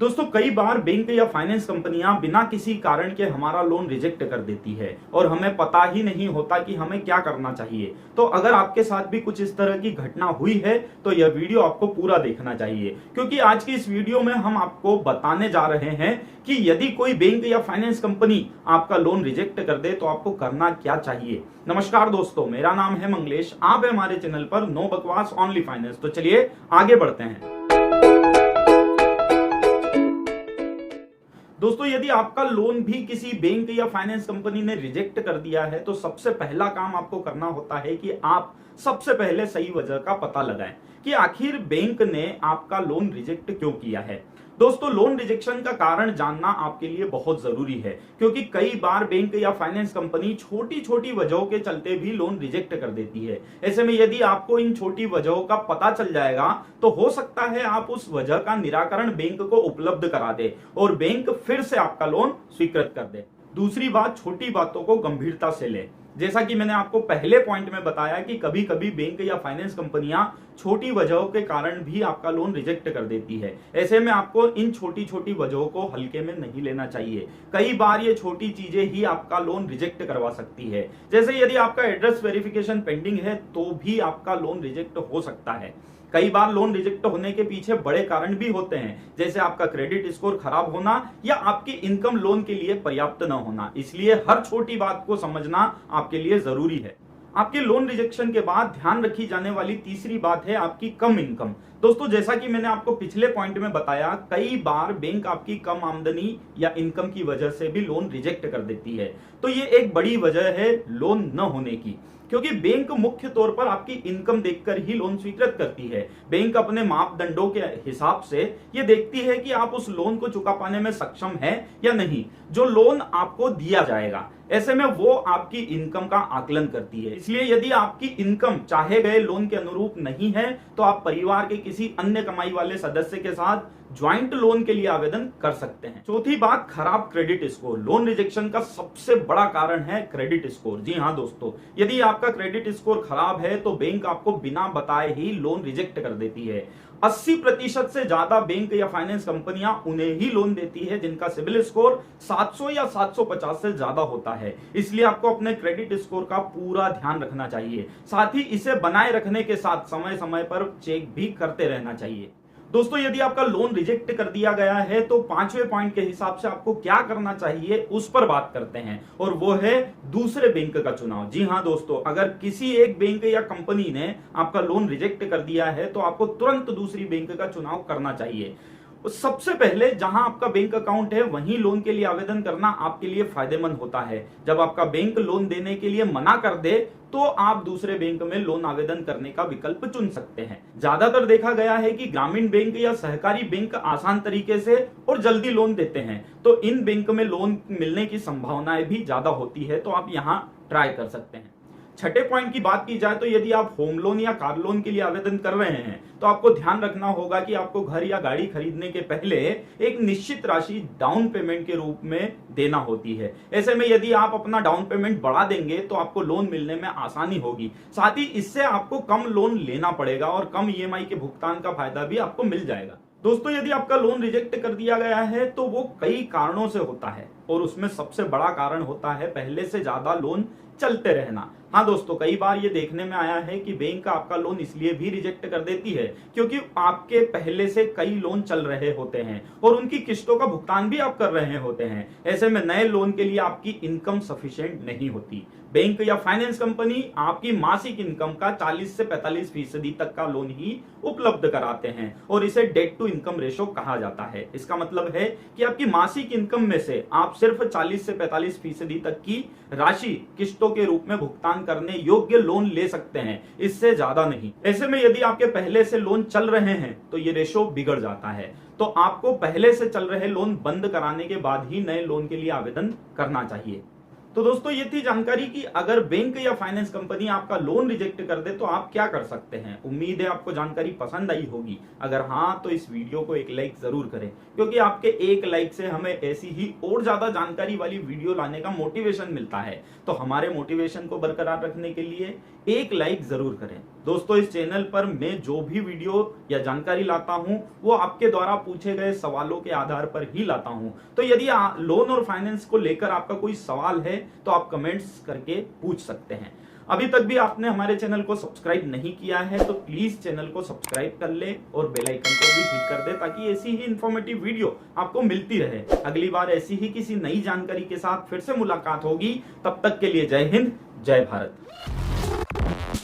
दोस्तों कई बार बैंक या फाइनेंस कंपनियां बिना किसी कारण के हमारा लोन रिजेक्ट कर देती है और हमें पता ही नहीं होता कि हमें क्या करना चाहिए। तो अगर आपके साथ भी कुछ इस तरह की घटना हुई है तो यह वीडियो आपको पूरा देखना चाहिए, क्योंकि आज की इस वीडियो में हम आपको बताने जा रहे हैं कि यदि कोई बैंक या फाइनेंस कंपनी आपका लोन रिजेक्ट कर दे तो आपको करना क्या चाहिए। नमस्कार दोस्तों, मेरा नाम है मंगलेश, आप है हमारे चैनल पर नो बकवास ओनली फाइनेंस। तो चलिए आगे बढ़ते हैं। दोस्तों यदि आपका लोन भी किसी बैंक या फाइनेंस कंपनी ने रिजेक्ट कर दिया है तो सबसे पहला काम आपको करना होता है कि आप सबसे पहले सही वजह का पता लगाएं कि आखिर बैंक ने आपका लोन रिजेक्ट क्यों किया है। दोस्तों लोन रिजेक्शन का कारण जानना आपके लिए बहुत जरूरी है, क्योंकि कई बार बैंक या फाइनेंस कंपनी छोटी छोटी वजहों के चलते भी लोन रिजेक्ट कर देती है। ऐसे में यदि आपको इन छोटी वजहों का पता चल जाएगा तो हो सकता है आप उस वजह का निराकरण बैंक को उपलब्ध करा दे और बैंक फिर से आपका लोन स्वीकृत कर दे। दूसरी बात, छोटी बातों को गंभीरता से ले। जैसा कि मैंने आपको पहले पॉइंट में बताया कि कभी कभी बैंक या फाइनेंस कंपनियां छोटी वजहों के कारण भी आपका लोन रिजेक्ट कर देती है। ऐसे में आपको इन छोटी छोटी वजहों को हल्के में नहीं लेना चाहिए। कई बार ये छोटी चीजें ही आपका लोन रिजेक्ट करवा सकती है। जैसे यदि आपका एड्रेस वेरिफिकेशन पेंडिंग है तो भी आपका लोन रिजेक्ट हो सकता है। कई बार लोन रिजेक्ट होने के पीछे बड़े कारण भी होते हैं, जैसे आपका क्रेडिट स्कोर खराब होना या आपकी इनकम लोन के लिए पर्याप्त न होना। इसलिए हर छोटी बात को समझना आपके लिए जरूरी है। आपके लोन रिजेक्शन के बाद ध्यान रखी जाने वाली तीसरी बात है आपकी कम इनकम। दोस्तों जैसा कि मैंने आपको पिछले पॉइंट में बताया, कई बार बैंक आपकी कम आमदनी या इनकम की वजह से भी लोन रिजेक्ट कर देती है। तो ये एक बड़ी वजह है लोन न होने की, क्योंकि बैंक मुख्य तौर पर आपकी इनकम देखकर ही लोन स्वीकृत करती है। बैंक अपने मापदंडों के हिसाब से ये देखती है कि आप उस लोन को चुका पाने में सक्षम हैं या नहीं, जो लोन आपको दिया जाएगा। ऐसे में वो आपकी इनकम का आकलन करती है। इसलिए यदि आपकी इनकम चाहे गए लोन के अनुरूप नहीं है तो आप परिवार के किसी अन्य कमाई वाले सदस्य के साथ ज्वाइंट लोन के लिए आवेदन कर सकते हैं। चौथी बात, खराब क्रेडिट स्कोर। लोन रिजेक्शन का सबसे बड़ा कारण है क्रेडिट स्कोर। जी हाँ दोस्तों, यदि आपका क्रेडिट स्कोर खराब है तो बैंक आपको बिना बताए ही लोन रिजेक्ट कर देती है। 80% से ज्यादा बैंक या फाइनेंस कंपनियां उन्हें ही लोन देती है जिनका सिबिल स्कोर 700 या 750 से ज्यादा होता है। इसलिए आपको अपने क्रेडिट स्कोर का पूरा ध्यान रखना चाहिए। साथ ही इसे बनाए रखने के साथ समय समय पर चेक भी करते रहना चाहिए। दोस्तों यदि आपका लोन रिजेक्ट कर दिया गया है तो पांचवें पॉइंट के हिसाब से आपको क्या करना चाहिए उस पर बात करते हैं, और वो है दूसरे बैंक का चुनाव। जी हाँ दोस्तों, अगर किसी एक बैंक या कंपनी ने आपका लोन रिजेक्ट कर दिया है तो आपको तुरंत दूसरी बैंक का चुनाव करना चाहिए। सबसे पहले जहां आपका बैंक अकाउंट है वहीं लोन के लिए आवेदन करना आपके लिए फायदेमंद होता है। जब आपका बैंक लोन देने के लिए मना कर दे तो आप दूसरे बैंक में लोन आवेदन करने का विकल्प चुन सकते हैं। ज्यादातर देखा गया है कि ग्रामीण बैंक या सहकारी बैंक आसान तरीके से और जल्दी लोन देते हैं, तो इन बैंक में लोन मिलने की संभावनाएं भी ज्यादा होती है, तो आप यहां ट्राई कर सकते हैं। छठे पॉइंट की बात की जाए तो यदि आप होम लोन या कार लोन के लिए आवेदन कर रहे हैं तो आपको ध्यान रखना होगा कि आपको घर या गाड़ी खरीदने के पहले एक निश्चित राशि डाउन पेमेंट के रूप में देना होती है। ऐसे में यदि आप अपना डाउन पेमेंट बढ़ा देंगे तो आपको लोन मिलने में आसानी होगी। साथ ही इससे आपको कम लोन लेना पड़ेगा और कम ईएमआई के भुगतान का फायदा भी आपको मिल जाएगा। दोस्तों यदि आपका लोन रिजेक्ट कर दिया गया है तो वो कई कारणों से होता है, और उसमें सबसे बड़ा कारण होता है पहले से ज्यादा लोन चलते रहना। हाँ दोस्तों, कई बार ये देखने में आया है कि बैंक आपका लोन इसलिए भी रिजेक्ट कर देती है क्योंकि आपके पहले से कई लोन चल रहे होते हैं और उनकी किस्तों का भुगतान भी आप कर रहे होते हैं। ऐसे में नए लोन के लिए आपकी इनकम सफिशिएंट नहीं होती। बैंक या फाइनेंस कंपनी आपकी मासिक इनकम का 40 से 45% तक का लोन ही उपलब्ध कराते हैं और इसे डेट टू इनकम रेशो कहा जाता है। इसका मतलब है कि आपकी मासिक इनकम में से आप सिर्फ 40 से 45% तक की राशि किस्तों के रूप में भुगतान करने योग्य लोन ले सकते हैं, इससे ज्यादा नहीं। ऐसे में यदि आपके पहले से लोन चल रहे हैं तो ये रेशो बिगड़ जाता है। तो आपको पहले से चल रहे लोन बंद कराने के बाद ही नए लोन के लिए आवेदन करना चाहिए। तो दोस्तों ये थी जानकारी कि अगर बैंक या फाइनेंस कंपनी आपका लोन रिजेक्ट कर दे तो आप क्या कर सकते हैं। उम्मीद है आपको जानकारी पसंद आई होगी। अगर हाँ तो इस वीडियो को एक लाइक जरूर करें, क्योंकि आपके एक लाइक से हमें ऐसी ही और ज्यादा जानकारी वाली वीडियो लाने का मोटिवेशन मिलता है। तो हमारे मोटिवेशन को बरकरार रखने के लिए एक लाइक जरूर करें। दोस्तों इस चैनल पर मैं जो भी वीडियो या जानकारी लाता हूं वो आपके द्वारा पूछे गए सवालों के आधार पर ही लाता हूं। तो यदि लोन और फाइनेंस को लेकर आपका कोई सवाल है तो आप कमेंट्स करके पूछ सकते हैं। अभी तक भी आपने हमारे चैनल को सब्सक्राइब नहीं किया है तो प्लीज चैनल को सब्सक्राइब कर ले और बेल आइकन को भी हिट कर दे, ताकि ऐसी ही इंफॉर्मेटिव वीडियो आपको मिलती रहे। अगली बार ऐसी ही किसी नई जानकारी के साथ फिर से मुलाकात होगी। तब तक के लिए जय हिंद, जय भारत।